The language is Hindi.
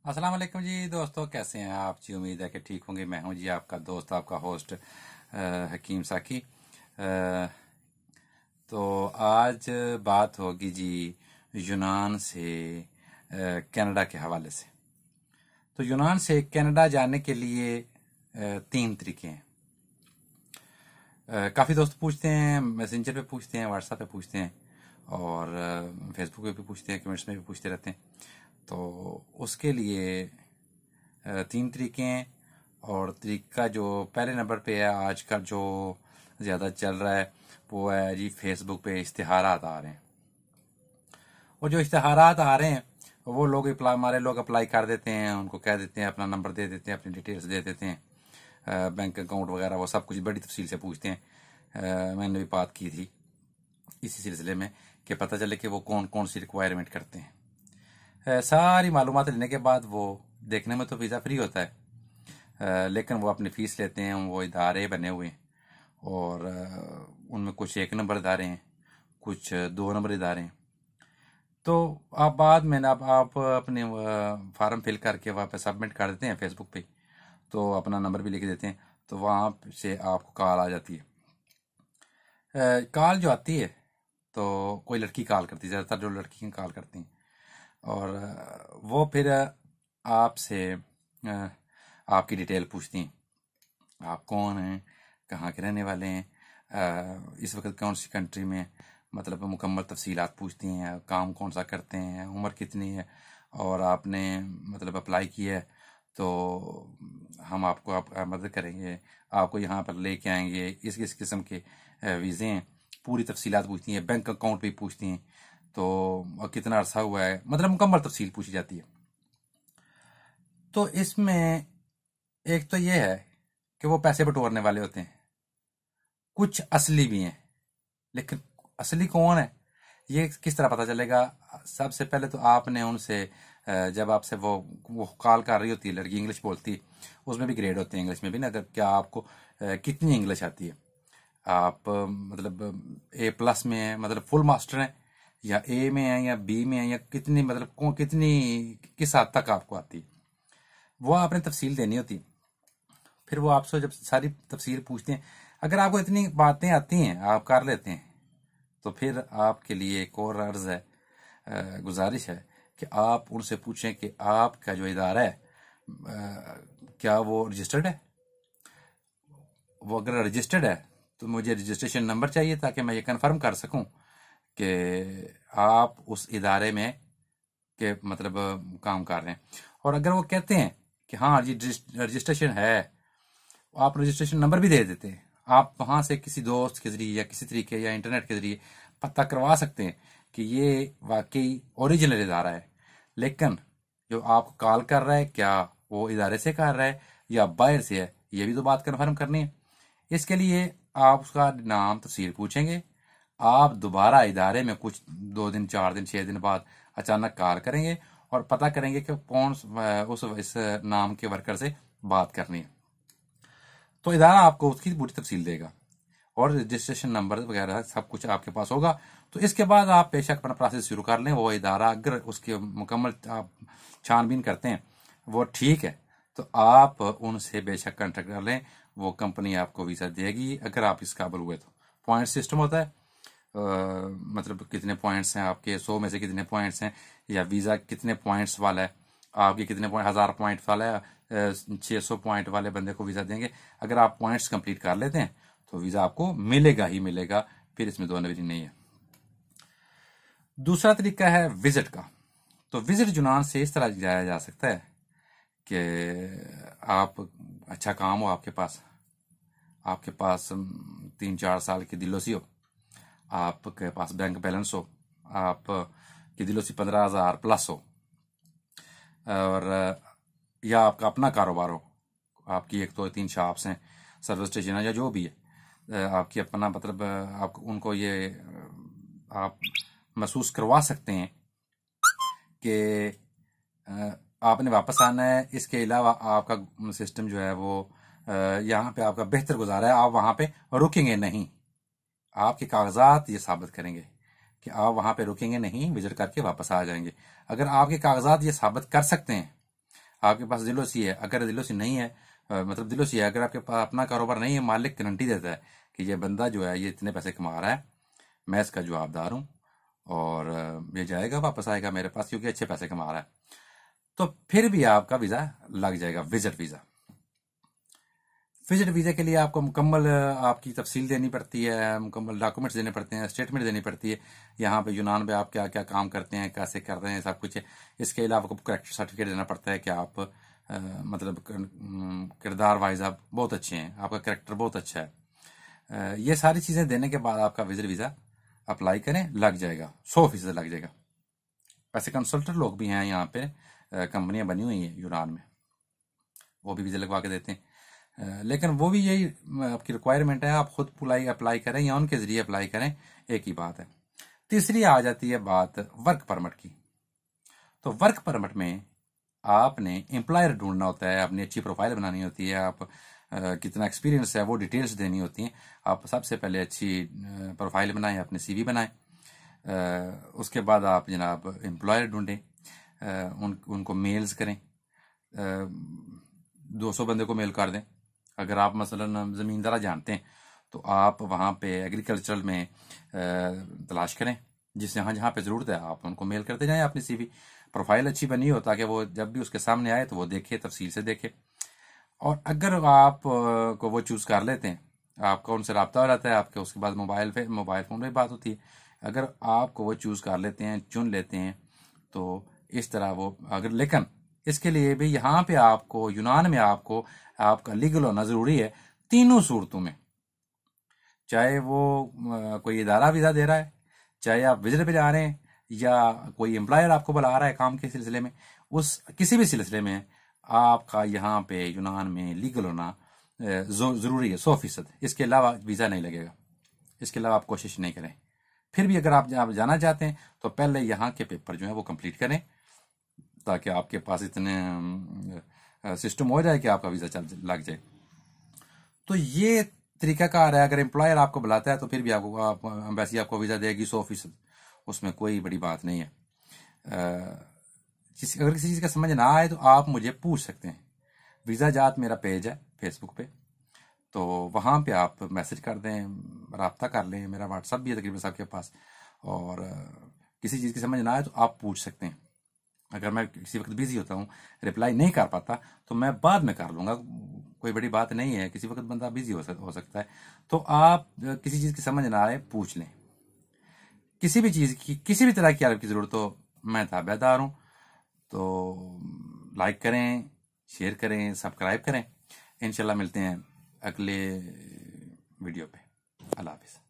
अस्सलाम वालेकुम जी दोस्तों, कैसे हैं आप जी। उम्मीद है कि ठीक होंगे। मैं हूं जी आपका दोस्त, आपका होस्ट हकीम साकी। तो आज बात होगी जी यूनान से कनाडा के हवाले से। तो यूनान से कनाडा जाने के लिए तीन तरीके हैं। काफ़ी दोस्त पूछते हैं, मैसेंजर पे पूछते हैं, व्हाट्सएप पे पूछते हैं और फेसबुक पे भी पूछते हैं, कमेंट्स में भी पूछते रहते हैं। तो उसके लिए तीन तरीके हैं। और तरीका जो पहले नंबर पे है आजकल जो ज़्यादा चल रहा है वो है जी, फेसबुक पे इश्तिहारात आ रहे हैं। और जो इश्तिहारात आ रहे हैं वो लोग अप्लाई, हमारे लोग अप्लाई कर देते हैं, उनको कह देते हैं, अपना नंबर दे देते हैं, अपनी डिटेल्स दे देते हैं, बैंक अकाउंट वगैरह वो सब कुछ बड़ी तफसील से पूछते हैं। मैंने भी बात की थी इसी सिलसिले में कि पता चले कि वो कौन कौन सी रिक्वायरमेंट करते हैं। सारी मालूमात लेने के बाद वो देखने में तो वीज़ा फ्री होता है, लेकिन वो अपनी फ़ीस लेते हैं। वो इदारे बने हुए हैं और उनमें कुछ एक नंबर इदारे हैं, कुछ दो नंबर इदारे हैं। तो आप बाद में ना आप अपने फार्म फिल करके वहाँ पे सबमिट कर देते हैं फेसबुक पे, तो अपना नंबर भी लिख देते हैं, तो वहाँ से आपको कॉल आ जाती है। कॉल जो आती है तो कोई लड़की कॉल करती है, ज़्यादातर जो लड़की कॉल करती हैं। और वो फिर आपसे आपकी डिटेल पूछती हैं, आप कौन हैं, कहाँ के रहने वाले हैं, इस वक्त कौन सी कंट्री में, मतलब मुकम्मल तफसीलात पूछती हैं, काम कौन सा करते हैं, उम्र कितनी है, और आपने मतलब अप्लाई किया है तो हम आपको मदद करेंगे, आपको यहाँ पर लेके आएंगे, इस किस किस्म के वीज़े हैं, पूरी तफसीलात पूछती हैं, बैंक अकाउंट भी पूछती हैं, तो कितना अरसा हुआ है, मतलब मुकम्मल तफसील पूछी जाती है। तो इसमें एक तो ये है कि वो पैसे बटोरने वाले होते हैं, कुछ असली भी हैं, लेकिन असली कौन है ये किस तरह पता चलेगा? सबसे पहले तो आपने उनसे जब आपसे वो कॉल कर रही होती है, लड़की इंग्लिश बोलती है, उसमें भी ग्रेड होते हैं इंग्लिश में भी ना, अगर क्या आपको कितनी इंग्लिश आती है, आप मतलब ए प्लस में है, मतलब फुल मास्टर है, या ए में है, या बी में है, या कितनी, मतलब कितनी, किस हद तक आपको आती है, वो आपने तफसील देनी होती है। फिर वो आपसे जब सारी तफसील पूछते हैं, अगर आपको इतनी बातें आती हैं, आप कर लेते हैं, तो फिर आपके लिए एक और अर्ज है, गुजारिश है कि आप उनसे पूछें कि आपका जो इदारा है क्या वो रजिस्टर्ड है। वो अगर रजिस्टर्ड है तो मुझे रजिस्ट्रेशन नंबर चाहिए, ताकि मैं ये कंफर्म कर सकूं कि आप उस इदारे में के मतलब काम कर रहे हैं। और अगर वो कहते हैं कि हाँ जी रजिस्ट्रेशन है, आप रजिस्ट्रेशन नंबर भी दे देते हैं, आप वहां से किसी दोस्त के जरिए या किसी तरीके या इंटरनेट के जरिए पता करवा सकते हैं कि ये वाकई ओरिजिनल इदारा है। लेकिन जो आपको कॉल कर रहा है क्या वो इदारे से कर रहा है या बाहर से है, ये भी तो बात कन्फर्म करनी है। इसके लिए आप उसका नाम तफसील पूछेंगे, आप दोबारा इदारे में कुछ 2 दिन 4 दिन 6 दिन बाद अचानक कॉल करेंगे और पता करेंगे कि कौन उस इस नाम के वर्कर से बात करनी है, तो इदारा आपको उसकी पूरी तफसील देगा और रजिस्ट्रेशन नंबर वगैरह सब कुछ आपके पास होगा। तो इसके बाद आप बेशक अपना प्रोसेस शुरू कर लें। वो इदारा अगर उसके मुकम्मल आप छानबीन करते हैं वो ठीक है, तो आप उनसे बेशक कॉन्टेक्ट कर लें, वो कंपनी आपको वीज़ा देगी अगर आप इस काबिल हुए तो। पॉइंट सिस्टम होता है, मतलब कितने पॉइंट्स हैं आपके, 100 में से कितने पॉइंट्स हैं, या वीज़ा कितने पॉइंट्स वाला है, आपके कितने पॉइंट, 1000 पॉइंट वाला है, 600 पॉइंट वाले बंदे को वीज़ा देंगे। अगर आप पॉइंट्स कंप्लीट कर लेते हैं तो वीज़ा आपको मिलेगा ही मिलेगा, फिर इसमें दो नजरी नहीं है। दूसरा तरीका है विजिट का। तो विजिट यूनान से इस तरह जाया जा सकता है कि आप, अच्छा काम हो आपके पास, आपके पास 3-4 साल की दिलोसी हो, आपके पास बैंक बैलेंस हो, आप की दिलोसी 15,000 प्लस हो, और या आपका अपना कारोबार हो, आपकी 1 2 3 शॉप्स हैं, सर्विस स्टेशन है, या जो भी है, आपकी अपना मतलब आप उनको ये आप महसूस करवा सकते हैं कि आपने वापस आना है। इसके अलावा आपका सिस्टम जो है वो यहाँ पे आपका बेहतर गुजारा है, आप वहाँ पे रुकेंगे नहीं। आपके कागजात ये साबित करेंगे कि आप वहाँ पे रुकेंगे नहीं, विजिट करके वापस आ जाएंगे। अगर आपके कागजात ये साबित कर सकते हैं आपके पास दिलोसी है, अगर दिलोसी नहीं है, मतलब दिलोसी है, अगर आपके पास अपना कारोबार नहीं है, मालिक गारंटी देता है कि ये बंदा जो है ये इतने पैसे कमा रहा है, मैं इसका जवाबदार हूँ, और ये जाएगा वापस आएगा मेरे पास क्योंकि अच्छे पैसे कमा रहा है, तो फिर भी आपका वीज़ा लग जाएगा, विजिट वीज़ा। विजिट वीज़ा के लिए आपको मुकम्मल आपकी तफसील देनी पड़ती है, मुकम्मल डॉक्यूमेंट्स देने पड़ते हैं, स्टेटमेंट देनी पड़ती है, यहाँ पे यूनान पे आप क्या क्या काम करते हैं, कैसे कर रहे हैं, सब कुछ है। इसके अलावा आपको करेक्टर सर्टिफिकेट देना पड़ता है कि आप मतलब किरदार वाइज आप बहुत अच्छे हैं, आपका करेक्टर बहुत अच्छा है। ये सारी चीज़ें देने के बाद आपका विजिट वीज़ा अप्लाई करें, लग जाएगा, 100% लग जाएगा। वैसे कंसल्टेंट लोग भी हैं यहाँ पे, कंपनियां बनी हुई हैं यूनान में, वो भी वीज़ा लगवा के देते हैं। लेकिन वो भी यही आपकी रिक्वायरमेंट है, आप खुद अप्लाई करें या उनके जरिए अप्लाई करें, एक ही बात है। तीसरी आ जाती है बात वर्क परमिट की। तो वर्क परमिट में आपने एम्प्लॉयर ढूंढना होता है, अपनी अच्छी प्रोफाइल बनानी होती है, आप कितना एक्सपीरियंस है वो डिटेल्स देनी होती हैं। आप सबसे पहले अच्छी प्रोफाइल बनाएं, अपने सीवी बनाएं, उसके बाद आप जनाब एम्प्लॉयर ढूंढें, उनको मेल्स करें, 200 बंदे को मेल कर दें। अगर आप मसलन ज़मींदारा जानते हैं तो आप वहाँ पे एग्रीकल्चरल में तलाश करें, जिस जहाँ जहाँ पे ज़रूरत है आप उनको मेल करते जाएं अपनी सीवी। प्रोफाइल अच्छी बनी हो ताकि वो जब भी उसके सामने आए तो वो देखे, तफसील से देखे। और अगर आप को वो चूज़ कर लेते हैं, आपका उनसे रब्ता हो जाता है, आपके उसके बाद मोबाइल फ़ोन में बात होती है। अगर आपको वो चूज़ कर लेते हैं, चुन लेते हैं, तो इस तरह वो अगर, लेकिन इसके लिए भी यहाँ पे आपको यूनान में आपको आपका लीगल होना ज़रूरी है तीनों सूरतों में। चाहे वो कोई इदारा वीज़ा दे रहा है, चाहे आप विजिट पे जा रहे हैं, या कोई एम्प्लॉयर आपको बुला रहा है काम के सिलसिले में, उस किसी भी सिलसिले में आपका यहाँ पे यूनान में लीगल होना ज़रूरी है, 100%। इसके अलावा वीज़ा नहीं लगेगा, इसके अलावा आप कोशिश नहीं करें। फिर भी अगर आप जाना चाहते हैं तो पहले यहाँ के पेपर जो है वो कंप्लीट करें, ताकि आपके पास इतने सिस्टम हो जाए कि आपका वीज़ा चल लग जाए। तो ये तरीकाकार है। अगर एम्प्लॉयर आपको बुलाता है तो फिर भी आपको एम्बेसी आपको वीज़ा देगी 100%, उसमें कोई बड़ी बात नहीं है। अगर किसी चीज़ का समझ ना आए तो आप मुझे पूछ सकते हैं। वीज़ा जात मेरा पेज है फेसबुक पे, तो वहाँ पे आप मैसेज कर दें, रब्ता कर लें। मेरा व्हाट्सअप भी है तकरीबन सबके पास, और किसी चीज़ की समझ ना आए तो आप पूछ सकते हैं। अगर मैं किसी वक्त बिजी होता हूँ, रिप्लाई नहीं कर पाता, तो मैं बाद में कर लूँगा, कोई बड़ी बात नहीं है। किसी वक्त बंदा बिजी हो सकता है, तो आप किसी चीज़ की समझ ना आए पूछ लें। किसी भी चीज़ की, किसी भी तरह की आपकी ज़रूरत हो, मैं ताबेदार हूँ। तो लाइक करें, शेयर करें, सब्सक्राइब करें। इंशाल्लाह मिलते हैं अगले वीडियो पे। अल्लाह हाफिज़।